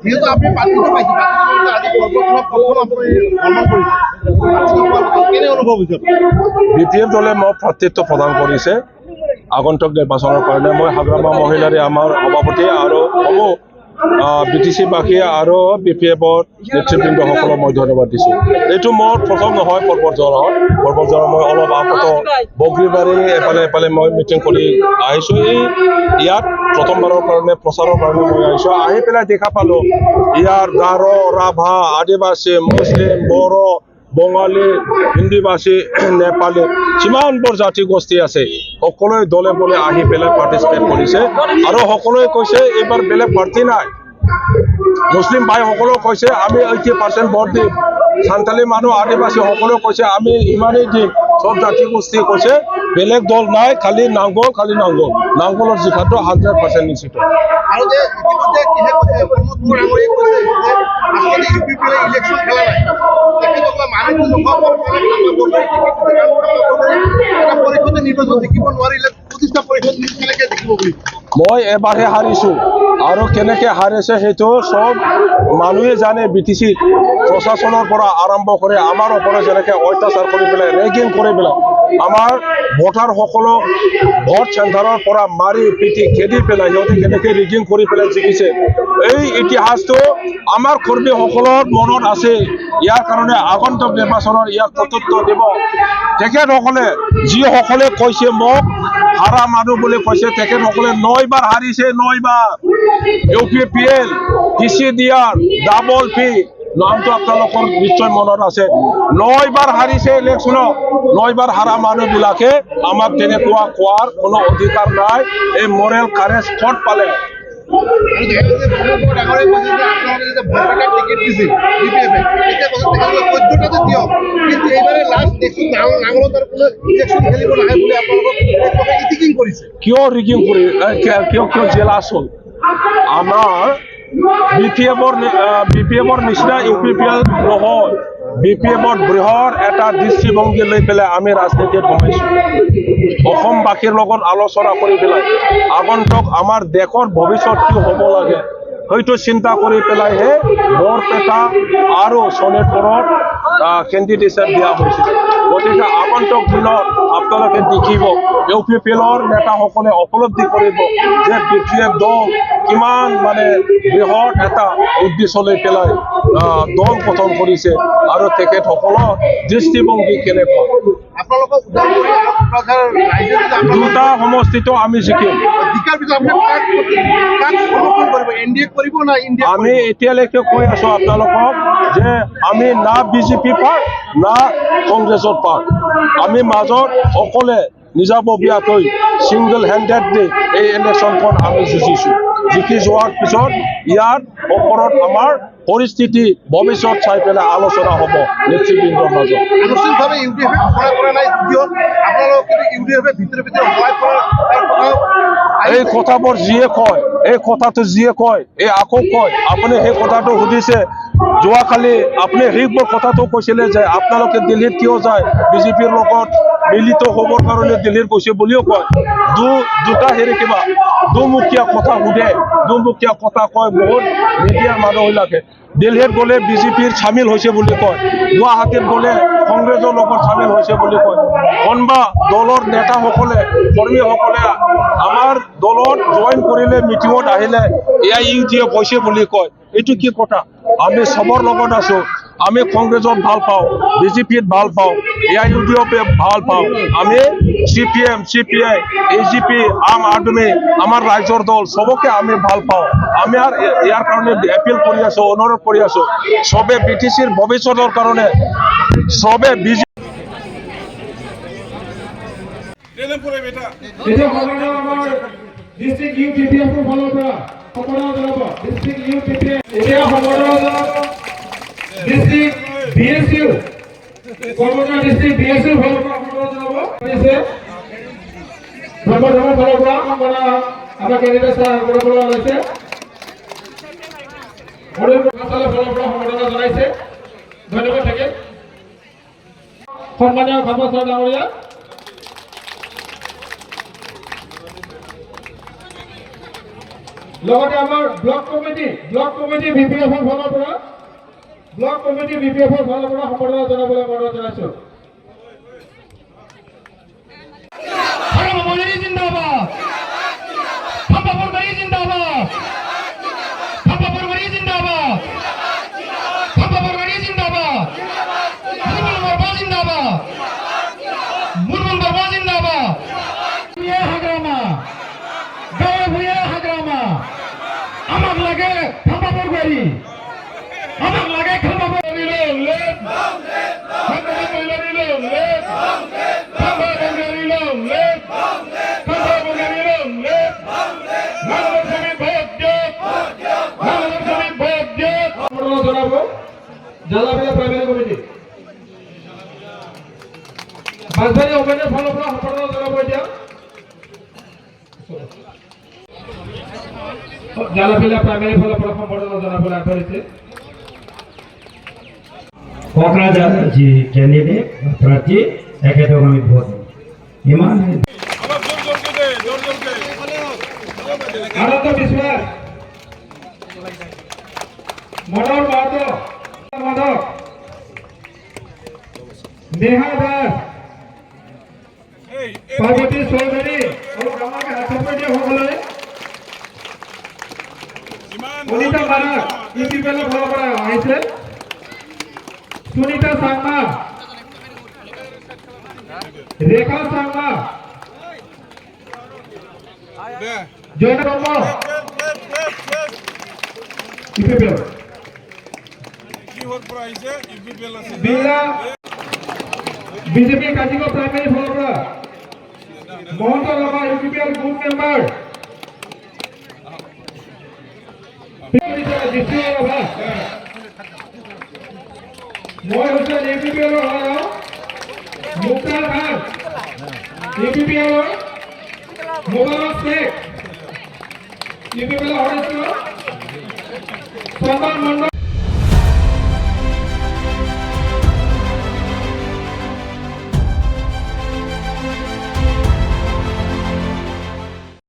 যেহেতু আপনি প্ৰাৰ্থীত্ব পাইছেন, আজি কেনে অনুভৱ হৈছে? BPF দলে মোক প্ৰাৰ্থিত্ব প্ৰদান কৰিছে আগন্তুক নিৰ্বাচনৰ কাৰণে। মই হাগ্ৰামা মহিলাৰে আমাৰ সভাপতি আৰু সমূহ BTC-বাসী আৰু BPF-ৰ নেতৃবৃন্দসকলক মই ধন্যবাদ দিছোঁ। এইটো মোৰ প্ৰথম নহয় পৰ্বতজৰা মই অলপ আগত বগৰীবাৰী এফালে মই মিটিং কৰি আহিছোঁ। ইয়াত প্ৰথমবাৰৰ কাৰণে প্ৰচাৰৰ কাৰণে মই আহিছোঁ। আহি পেলাই দেখা পালোঁ ইয়াৰ গাৰো, ৰাভা, আদিবাসী, মুছলিম, বড়ো, বঙালী, হিন্দীভাষী, নেপালী যিমানবোৰ জাতি গোষ্ঠী আছে সকলোৱে দলে বলে আহি পেলাই পাৰ্টিচিপেট কৰিছে আৰু সকলোৱে কৈছে এইবাৰ বেলেগ প্ৰাৰ্থী নাই। মুছলিম ভাইসকলেও কৈছে আমি 80% ভোট দিম। সান্তালী মানুহ, আদিবাসী সকলেও কৈছে আমি ইমানেই দিম। সব জাতি গোষ্ঠী কৈছে বেলেগ দল নাই, খালি নাংগল নাংগলৰ জিকাটো 100% নিশ্চিত। আৰু যে ইতিমধ্যে কিহে কৈছে প্ৰমোদ ডাঙৰীয়াই কৈছে যে আচলতে UPPL ইলেকশ্যন খেলা নাই, তেখেতসকলে পৰিষদে নিৰ্বাচন দেখিব নোৱাৰিলে প্ৰতিষ্ঠা পৰিষদ কেনেকৈ দেখিব বুলি মই এবাৰহে হাৰিছোঁ আৰু কেনেকৈ হাৰিছে সেইটো চব মানুহে জানে। BTC প্ৰশাসনৰ পৰা আৰম্ভ কৰি আমাৰ ওপৰত যেনেকৈ অত্যাচাৰ কৰি পেলাই ৰেগিং কৰি পেলাই আমাৰ ভোটাৰসকলক ভোট চেণ্টাৰৰ পৰা মাৰি পিটি খেদি পেলাই সিহঁতে কেনেকৈ ৰেগিং কৰি পেলাই জিকিছে এই ইতিহাসটো আমাৰ কৰ্মীসকলৰ মনত আছে। ইয়াৰ কাৰণে আগন্তুক নিৰ্বাচনৰ ইয়াক কৰ্তৃত্ব দিব। তেখেতসকলে যিসকলে কৈছে মোক হাৰা মানুহ বুলি কৈছে তেখেতসকলে 9 বাৰ হাৰিছে। 9 বাৰ UPPL TCDR ডাবল পি নামটো আপোনালোকৰ নিশ্চয় মনত আছে। 9 বাৰ হাৰিছে ইলেকশ্যনত। 9 বাৰ হাৰা মানুহবিলাকে আমাক তেনেকুৱা কোৱাৰ কোনো অধিকাৰ নাই। এই মৰেল কাৰেজ ক'ত পালে? কিয় ৰিগিং কৰি কিয় জেলা চল? আমাৰ BPF-ৰ নিচিনা UPPL নহয়। BPF-ৰ বৃহৎ এটা দৃষ্টিভংগী লৈ পেলাই আমি ৰাজনীতিত সোমাইছোঁ। অসমবাসীৰ লগত আলোচনা কৰি পেলাই আগন্তুক আমাৰ দেশৰ ভৱিষ্যত কি হ'ব লাগে সেইটো চিন্তা কৰি পেলাইহে বৰপেটা আৰু শোণিতপুৰত কেণ্ডিডেটছন দিয়া হৈছিল। গতিকে আগন্তুক দিনত আপোনালোকে দেখিব UPPL-ৰ নেতাসকলে উপলব্ধি কৰিব যে BPF দল কিমান মানে বৃহৎ এটা উদ্দেশ্য লৈ পেলাই দল গঠন কৰিছে আৰু তেখেতসকলৰ দৃষ্টিভংগী কেনেকুৱা। দুটা সমষ্টিতো আমি জিকিম। আমি এতিয়ালৈকে কৈ আছো আপোনালোকক যে আমি না BJP পাৰ্ট না কংগ্ৰেছৰ পাৰ্ট। আমি মাজত সকলে নিজাববীয়াকৈ ছিংগল হেণ্ডেডলি এই ইলেকশ্যনখন আমি যুঁজিছোঁ। জিকি যোৱাৰ পিছত ইয়াৰ ওপৰত আমাৰ পৰিস্থিতি ভৱিষ্যত চাই পেলাই আলোচনা হ'ব নেতৃবৃন্দৰ মাজত। আনুষ্ঠানিকভাৱে UDF সহায় কৰা নাই যদিও আপোনালোকে UDF ভিতৰে সহায় কৰাৰ এই কথাবোৰ যিয়ে কয় এই কথাটো যিয়ে কয় এই আকৌ কয়। আপুনি সেই কথাটো সুধিছে যোৱাকালি আপুনি সেইবোৰ কথাটো কৈছিলে যে আপোনালোকে দিল্লীত কিয় যায়, BJPৰ লগত মিলিত হ'বৰ কাৰণে দিল্লীত গৈছে বুলিও কয়। দুটা কিবা দুমুখীয়া কথা সোধে, দুমুখীয়া কথা কয় বহুত মিডিয়াৰ মানুহবিলাকে। দিল্লীত গ'লে BJPৰ চামিল হৈছে বুলি কয়, গুৱাহাটীত গ'লে কংগ্ৰেছৰ লগত চামিল হৈছে বুলি কয়। কোনোবা দলৰ নেতাসকলে কৰ্মীসকলে আমাৰ দলত জইন কৰিলে মিটিঙত আহিলে এয়া UDF হৈছে বুলি কয়। এইটো কি কথা? আমি চবৰ লগত আছোঁ। আমি কংগ্ৰেছত ভাল পাওঁ, BJPত ভাল পাওঁ, UDF ভাল পাওঁ। আমি CPM, CPI, AGP, আম আদমি আমাৰ ৰাইজৰ দল চবকে আমি ভাল পাওঁ। আমি আৰু ইয়াৰ কাৰণে এপিল কৰি আছোঁ, অনুৰোধ কৰি আছোঁ চবে BTCৰ ভৱিষ্যতৰ কাৰণে চবে ধন্যবাদ থাকে সন্মানীয় খামচৰ ডাঙৰীয়া। লগতে আমাৰ ব্লক কমিটি বিপিএফৰ ফালৰ পৰা সম্বৰ্ধনা জনাবলৈ অনুৰোধ জনাইছো। জিন্দাবাদ, জিন্দাবাদ, জিন্দাবাদ, আমাক লাগে থাপাপুৰ বাড়ি, আমাক লাগে থাপাপুৰ জনাব জালাবিলা প্ৰাইমাৰি কমিটি বাজবাৰী অভয়াৰণ্যৰ ফালৰ পৰা সম্বৰ্ধনা জনাব। এতিয়া জালাবিলা প্ৰাইমাৰি ফালৰ পৰা সম্বৰ্ধনা জনাবলৈ আগবাঢ়িছে। কোকরাঝার যে ক্যান্ডিডেট প্রার্থী একেও আমি ভোট ইমান আনন্দ বিশ্বাস, মনোহর মাহাতো, মাধব, নেহা দাস, পার্বতী চৌধুরী আৰু আমাকে হাত চাপৰি দিয়া সকলে অনিতা মাৰাক ইউপিপিএলৰ ফালৰ পৰা আহিছে। সুনিতা চাংমা, ৰেখা চাংমা, জয়না ব্ৰহ্ম ইউপিপিএল, বিলা বিজেপি কাজিগড় প্ৰাইমাৰি ফালৰ পৰা Mahanta Rabha UPPL group member, district Rabha, মই হুছেইন ইউপিপিএলৰ হয় মুক্তাৰ খান, ইউপিপিএলৰ মোবাৰক শেখ, ইউপিপিএলৰ সদস্য চন্দন মণ্ডল।